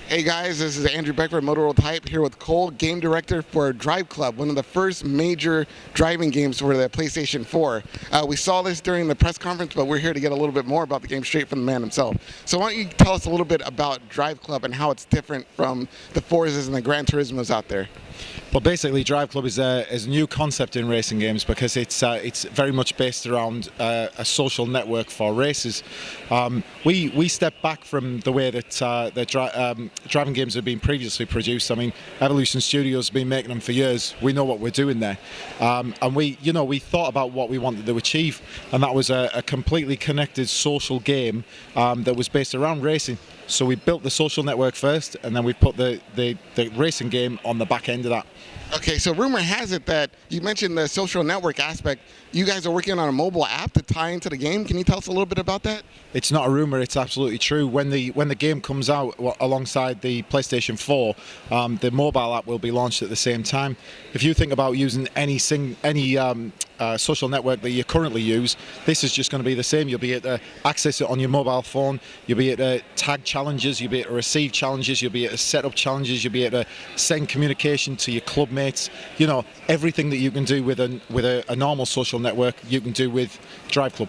Hey guys, this is Andrew Beckford, Motorworld Hype, here with Cole, game director for Drive Club, one of the first major driving games for the PlayStation 4. We saw this during the press conference, but we're here to get a little bit more about the game straight from the man himself. So why don't you tell us a little bit about Drive Club and how it's different from the Forzas and the Gran Turismos out there? Well, basically, Drive Club is a new concept in racing games because it's very much based around a social network for races. We step back from the way that driving games have been previously produced. I mean, Evolution Studios have been making them for years. We know what we're doing there, and we thought about what we wanted to achieve, and that was a completely connected social game that was based around racing. So we built the social network first, and then we put the racing game on the back end of that. Okay, so rumor has it that you mentioned the social network aspect. You guys are working on a mobile app to tie into the game. Can you tell us a little bit about that? It's not a rumor; it's absolutely true. When the game comes out alongside the PlayStation 4, the mobile app will be launched at the same time. If you think about using any social network that you currently use, this is just going to be the same. You'll be able to access it on your mobile phone. You'll be able to tag challenges. You'll be able to receive challenges. You'll be able to set up challenges. You'll be able to send communication to your club mates. You know, everything that you can do with a normal social network, you can do with Drive Club.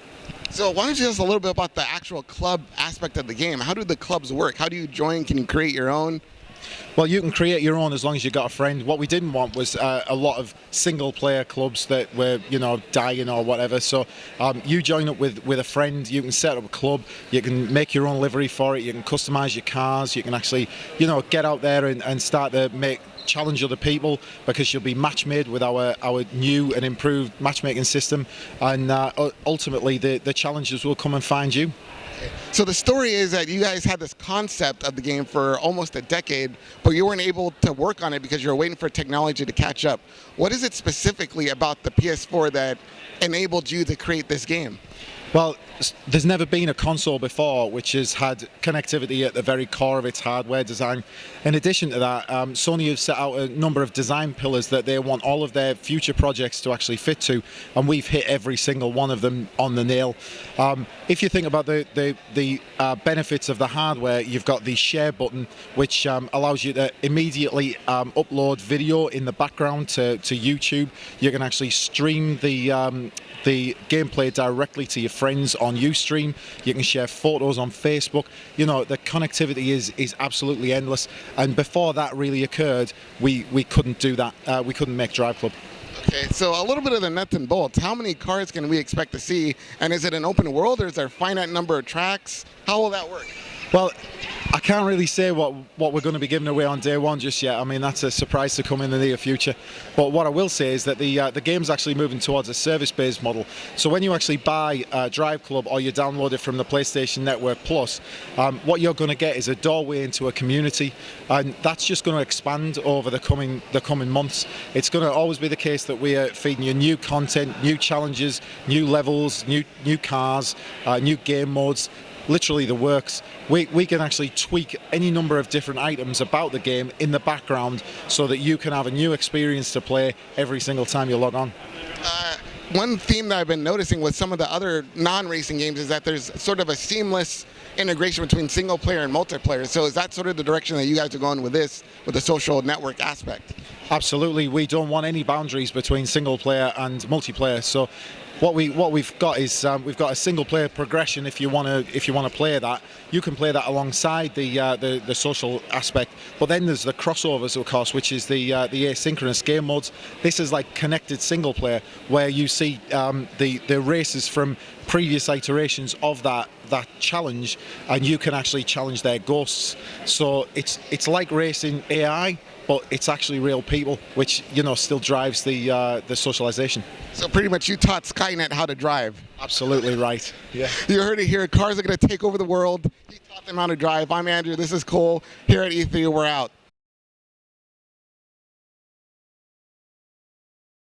So why don't you tell us a little bit about the actual club aspect of the game? How do the clubs work? How do you join? Can you create your own? Well, you can create your own as long as you've got a friend. What we didn't want was a lot of single-player clubs that were, dying or whatever. So you join up with a friend. You can set up a club. You can make your own livery for it. You can customize your cars. You can actually, get out there and start to challenge other people, because you'll be match made with our new and improved matchmaking system, and ultimately the challengers will come and find you. So the story is that you guys had this concept of the game for almost a decade, but you weren't able to work on it because you were waiting for technology to catch up. What is it specifically about the PS4 that enabled you to create this game? Well, there's never been a console before which has had connectivity at the very core of its hardware design. In addition to that, Sony have set out a number of design pillars that they want all of their future projects to actually fit to, and we've hit every single one of them on the nail. If you think about the benefits of the hardware, you've got the share button, which allows you to immediately upload video in the background to YouTube. You can actually stream the gameplay directly to your friends on Ustream. You can share photos on Facebook. The connectivity is absolutely endless. And before that really occurred, we couldn't do that. We couldn't make Drive Club. Okay, so a little bit of the nuts and bolts. How many cars can we expect to see? And is it an open world, or is there a finite number of tracks? How will that work? Well, I can't really say what we're going to be giving away on day one just yet. I mean, that's a surprise to come in the near future. But what I will say is that the game's actually moving towards a service-based model. So when you actually buy Drive Club or you download it from the PlayStation Network Plus, what you're going to get is a doorway into a community, and that's just going to expand over the coming months. It's going to always be the case that we are feeding you new content, new challenges, new levels, new cars, new game modes. Literally the works. We can actually tweak any number of different items about the game in the background so that you can have a new experience to play every single time you log on. One theme that I've been noticing with some of the other non-racing games is that there's sort of a seamless integration between single player and multiplayer. So is that sort of the direction that you guys are going with this, with the social network aspect? Absolutely. We don't want any boundaries between single player and multiplayer. So what we've got is we've got a single player progression. If you want to play that, you can play that alongside the social aspect. But then there's the crossovers, of course, which is the asynchronous game modes. This is like connected single player, where you see the races from previous iterations of that challenge, and you can actually challenge their ghosts. So it's like racing AI, but it's actually real people, which still drives the socialization. So pretty much you taught Skynet how to drive. Absolutely right. Yeah. You heard it here. Cars are going to take over the world. He taught them how to drive. I'm Andrew. This is Cole. Here at E3, we're out.